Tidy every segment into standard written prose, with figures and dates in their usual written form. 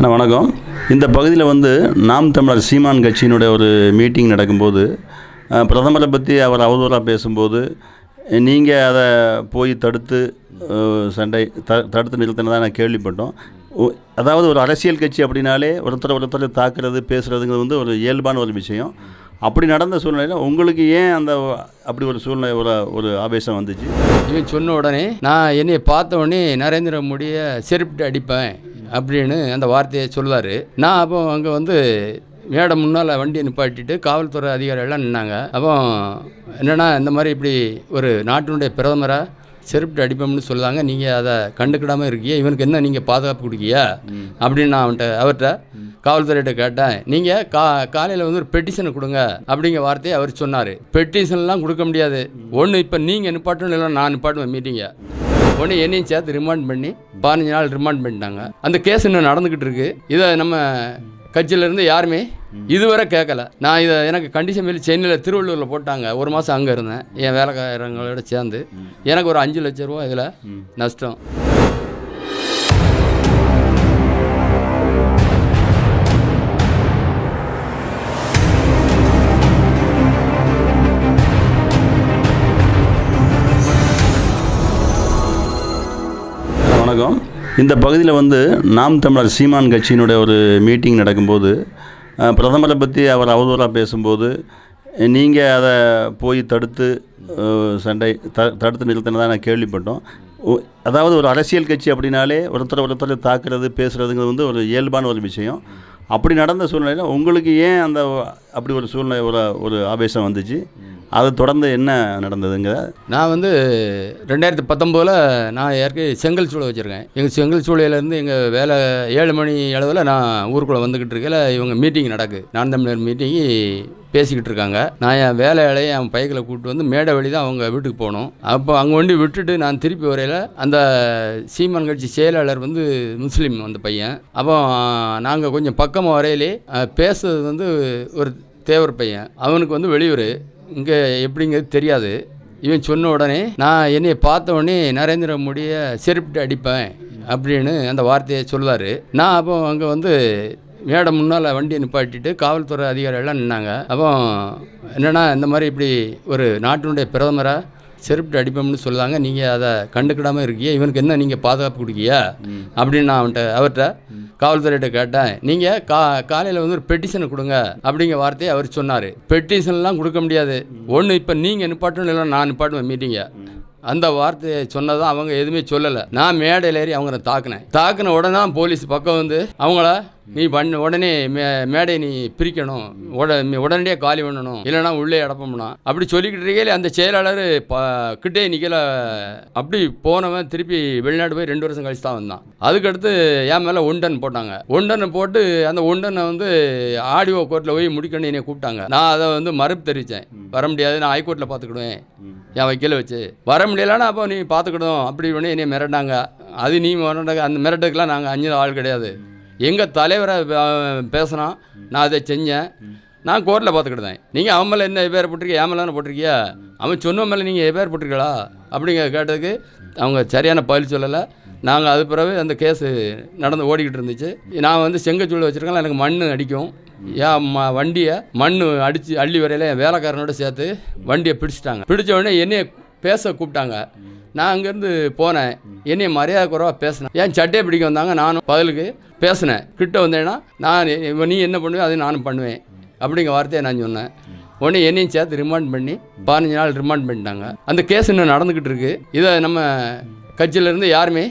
அண்ணா வணக்கம். இந்த பகுதியில் நாம் தமிழர் சீமான் கட்சியினுடைய ஒரு மீட்டிங் நடக்கும்போது பிரதமரை பற்றி அவர் அவதூறாக பேசும்போது நீங்கள் அதை போய் தடுத்து தடுத்து நிறுத்தினதாக நான் கேள்விப்பட்டோம். அதாவது ஒரு அரசியல் கட்சி அப்படின்னாலே ஒருத்தரை தாக்குறது பேசுகிறதுங்கிறது ஒரு இயல்பான ஒரு விஷயம். அப்படி நடந்த சூழ்நிலையில் உங்களுக்கு ஏன் அப்படி ஒரு சூழ்நிலை ஒரு ஆவேசம் வந்துச்சு? இவன் சொன்ன உடனே நான் என்னை பார்த்த உடனே நரேந்திர மோடியை செருப்பிட்டு அடிப்பேன் அப்படின்னு அந்த வார்த்தையை சொல்லார். நான் அப்போ அங்கே மேடை முன்னால் வண்டியை நிப்பாட்டிட்டு காவல்துறை அதிகாரிகள்லாம் நின்னாங்க. அப்போ என்னென்னா இந்த மாதிரி இப்படி ஒரு நாட்டினுடைய பிரதமராக செருப்பிட்டு அடிப்போம்னு சொல்லுவாங்க, நீங்கள் அதை கண்டுக்கிடாமல் இருக்கியா, இவனுக்கு என்ன நீங்கள் பாதுகாப்பு கொடுக்கியா அப்படின்னு நான் அவர்கிட்ட காவல்துறையிட்ட கேட்டேன். நீங்கள் காலையில் ஒரு பெட்டிஷனை கொடுங்க அப்படிங்கிற வார்த்தையை அவர் சொன்னார். பெட்டிஷன்லாம் கொடுக்க முடியாது, ஒன்று இப்போ நீங்கள் நிப்பாட்டணும் இல்லை நான் நிப்பாட்டுவேன் மீட்டிங்கை. ஒன்று என்னையும் சேர்த்து ரிமாண்ட் பண்ணி 15 நாள் ரிமாண்ட் பண்ணிட்டாங்க. அந்த கேஸ் இன்னும் நடந்துக்கிட்டு இருக்கு. இதை நம்ம கட்சியிலேருந்து யாருமே இதுவரை கேட்கல. நான் இதை எனக்கு கண்டிஷன் மேலே சென்னையில் திருவள்ளூரில் போட்டாங்க. ஒரு மாதம் அங்கே இருந்தேன் என் வேலைக்காரங்களோட சேர்ந்து. எனக்கு ஒரு 5 லட்ச ரூபா இதில் நஷ்டம். வணக்கம். இந்த பகுதியில் நாம் தமிழர் சீமான் கட்சியினுடைய ஒரு மீட்டிங் நடக்கும்போது பிரதமரை பற்றி அவர் அவதூறாக பேசும்போது நீங்கள் அதை போய் தடுத்து நிறுத்தினதாக நான் கேள்விப்பட்டோம். அதாவது ஒரு அரசியல் கட்சி அப்படின்னாலே ஒருத்தரை தாக்குறது பேசுகிறதுங்கிறது ஒரு இயல்பான ஒரு விஷயம். அப்படி நடந்த சூழ்நிலையில் உங்களுக்கு ஏன் அப்படி ஒரு சூழ்நிலை ஒரு ஆவேசம் வந்துச்சு? அதை தொடர்ந்து என்ன நடந்ததுங்க? நான் 2019 நான் ஏற்கனவே செங்கல் சூளை வச்சுருக்கேன். எங்கள் செங்கல் சூளையிலேருந்து எங்கள் வேலை 7 மணி அளவில் நான் ஊருக்குள்ளே வந்துக்கிட்டு இருக்கல, இவங்க மீட்டிங் நடக்குது. நான் தமிழர் மீட்டிங்கு பேசிக்கிட்டு இருக்காங்க. நான் என் வேலையாலேயே என் பைக்கில் கூப்பிட்டு மேடை வழி தான் அவங்க வீட்டுக்கு போகணும். அப்போ அங்கே விட்டுட்டு நான் திருப்பி வரையில் அந்த சீமான் கட்சி செயலாளர் முஸ்லீம் அந்த பையன். அப்போ நாங்கள் கொஞ்சம் பக்கமாக வரையிலே பேசுறது ஒரு தேவர் பையன். அவனுக்கு வெளியூர், இங்கே எப்படிங்கிறது தெரியாது. இவன் சொன்ன உடனே நான் என்னை பார்த்த உடனே நரேந்திர மோடியை செருப்பிட்டு அடிப்பேன் அப்படின்னு அந்த வார்த்தையை சொல்லார். நான் அப்போ அங்கே மேடை முன்னால் வண்டியை நிப்பாட்டிட்டு காவல்துறை அதிகாரிகள்லாம் நின்னாங்க. அப்போ என்னென்னா இந்த மாதிரி இப்படி ஒரு நாட்டினுடைய பிரதமராக செருப்பிட்டு அடிப்போம்னு சொல்லுவாங்க, நீங்கள் அதை கண்டுக்கிடாமல் இருக்கியா, இவனுக்கு என்ன நீங்கள் பாதுகாப்பு கொடுக்கியா அப்படின்னு நான் அவர்கிட்ட காவல்துறையிட்ட கேட்டேன். நீங்கள் காலையில் ஒரு பெட்டிஷனை கொடுங்க அப்படிங்கிற வார்த்தையை அவர் சொன்னார். பெட்டிஷன்லாம் கொடுக்க முடியாது, ஒன்று இப்போ நீங்கள் நிப்பாட்டணும் இல்லை நான் நிப்பாட்டுவேன் மீட்டிங்கை. அந்த வார்த்தையை சொன்னதான் அவங்க எதுவுமே சொல்லலை. நான் மேடையில் ஏறி அவங்கள தாக்குன உடனே தான் போலீஸ் பக்கம் அவங்கள நீ உடனே மேடையை நீ பிரிக்கணும், உடனடியாக காலி பண்ணணும், இல்லைனா உள்ளே அடப்போம்னா அப்படி சொல்லிக்கிட்டு இருக்கையில அந்த செயலாளர் கிட்டே நிற்கல. அப்படி போனவன் திருப்பி வெளிநாடு போய் 2 வருஷம் கழிச்சு தான் வந்தான். அதுக்கடுத்து என் மேலே ஒண்டன் போட்டாங்க. ஒண்டனை போட்டு அந்த ஒண்டனை ஆடியோ கோர்ட்டில் போய் முடிக்கணும் என்னை கூப்பிட்டாங்க. நான் அதை மறுப்பு தெரிவித்தேன். வர முடியாது, நான் ஹைகோர்ட்டில் பார்த்துக்கிடுவேன் என் வக்கீலை வச்சு. வர முடியலன்னா அப்போ நீ பார்த்துக்கிடும் அப்படி பண்ணி என்னை மிரட்டாங்க. அது நீ அந்த மிரட்டுக்கெலாம் நாங்கள் 5 ஆள் கிடையாது. எங்கள் தலைவரை பேசினா நான் அதை செஞ்சேன். நான் கோர்ட்டில் பார்த்துக்கிட்டேன். நீங்கள் அவன் மேலே என்ன பேர் போட்டிருக்கியா, என் மேலே போட்டிருக்கியா, அவன் சொன்ன மேலே நீங்கள் பேர் போட்டிருக்கீங்களா அப்படிங்க கேட்டதுக்கு அவங்க சரியான பதில் சொல்லலை. நாங்கள் அது பிறகு அந்த கேஸு ஓடிக்கிட்டு இருந்துச்சு. நான் செங்கச்சூளை வச்சுருக்கேன், எனக்கு மண் அடிக்கும். ஏன் வண்டியை மண் அடித்து அள்ளி வரையில் என் வேலைக்காரனோட சேர்த்து வண்டியை பிடிச்சிட்டாங்க. பிடிச்ச உடனே என்னையை பேச கூப்பிட்டாங்க. நான் அங்கேருந்து போனேன். என்னையை மரியாதை குறைவாக பேசினேன். ஏன் சட்டையை பிடிக்க வந்தாங்க, நானும் பதிலுக்கு பேசினேன். கிட்ட வந்தேன்னா நீ என்ன பண்ணுவேன் அதை நானும் பண்ணுவேன் அப்படிங்கிற வார்த்தையை நான் சொன்னேன். உடனே என்னையும் சேர்த்து ரிமாண்ட் பண்ணி 15 நாள் ரிமாண்ட் பண்ணிட்டாங்க. அந்த கேஸ் இன்னும் நடந்துக்கிட்டு இருக்கு. இதை நம்ம கட்சியிலேருந்து யாருமே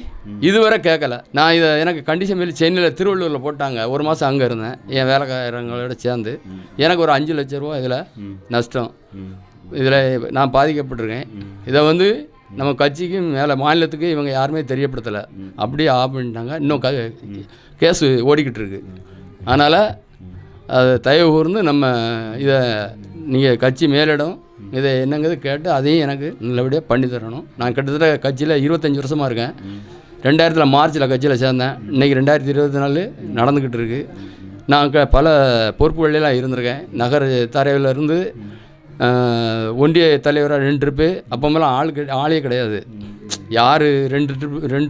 இதுவரை கேட்கல. நான் இதை எனக்கு கண்டிஷன் மேலே சென்னையில் திருவள்ளூரில் போட்டாங்க. ஒரு மாதம் அங்கே இருந்தேன் என் வேலைக்காரங்களோட சேர்ந்து. எனக்கு ஒரு 5 லட்ச ரூபா இதில் நஷ்டம். இதில் நான் பாதிக்கப்பட்டிருக்கேன். இதை நம்ம கட்சிக்கும் மேலே மாநிலத்துக்கு இவங்க யாருமே தெரியப்படுத்தலை. அப்படியே ஆஃப் பண்ணிட்டாங்க. இன்னும் கேஸு ஓடிக்கிட்டு இருக்கு. அதனால் அதை தயவு கூர்ந்து நம்ம இதை நீங்கள் கட்சி மேலிடம் இதை என்னங்கிறது கேட்டு அதையும் எனக்கு நல்லபடியாக பண்ணி தரணும். நான் கிட்டத்தட்ட கட்சியில் 25 வருஷமாக இருக்கேன். 2000 மார்ச்சில் கட்சியில் சேர்ந்தேன். இன்றைக்கி 2024 நடந்துக்கிட்டு இருக்குது. நான் பல பொறுப்புகளெல்லாம் இருந்திருக்கேன். நகர தரையிலிருந்து ஒன்றிய தலைவராக 2 ட்ரிப்பு. அப்போமெல்லாம் ஆளே கிடையாது. யார் 2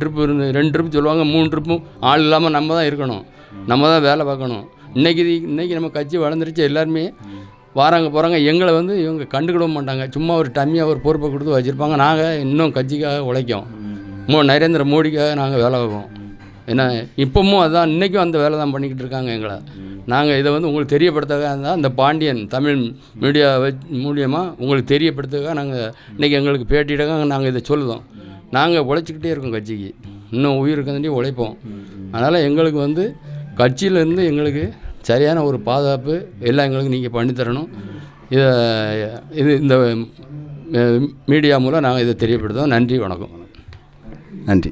ட்ரிப்பு சொல்லுவாங்க, 3 ட்ரிப்பும் ஆள் இல்லாமல் நம்ம தான் இருக்கணும். நம்ம தான் வேலை பார்க்கணும். இன்றைக்கி நம்ம கட்சி வளர்ந்துருச்சு, எல்லாருமே வராங்க போகிறாங்க. எங்களை வந்து இவங்க கண்டுக்கிடவும் மாட்டாங்க. சும்மா ஒரு டம்மியாக ஒரு பொறுப்பை கொடுத்து வச்சுருப்பாங்க. நாங்கள் இன்னும் கட்சிக்காக உழைக்கும். நரேந்திர மோடிக்காக நாங்கள் வேலை பார்ப்போம். ஏன்னா இப்போவும் அதுதான், இன்றைக்கும் அந்த வேலை தான் பண்ணிக்கிட்டு இருக்காங்க எங்களை. நாங்கள் இதை வந்து உங்களுக்கு தெரியப்படுத்தக்காக இருந்தால் அந்த பாண்டியன் தமிழ் மீடியா மூலியமாக உங்களுக்கு தெரியப்படுத்துக்காக நாங்கள் இன்றைக்கி எங்களுக்கு பேட்டியிடக்காக நாங்கள் இதை சொல்லுதோம். நாங்கள் உழைச்சிக்கிட்டே இருக்கோம், கட்சிக்கு இன்னும் உயிருக்கண்டி உழைப்போம். அதனால் எங்களுக்கு வந்து கட்சியிலேருந்து எங்களுக்கு சரியான ஒரு பாதுகாப்பு எல்லாம் எங்களுக்கு நீங்கள் பண்ணித்தரணும். இந்த மீடியா மூலம் நாங்கள் இதை தெரியப்படுத்துவோம். நன்றி, வணக்கம். நன்றி.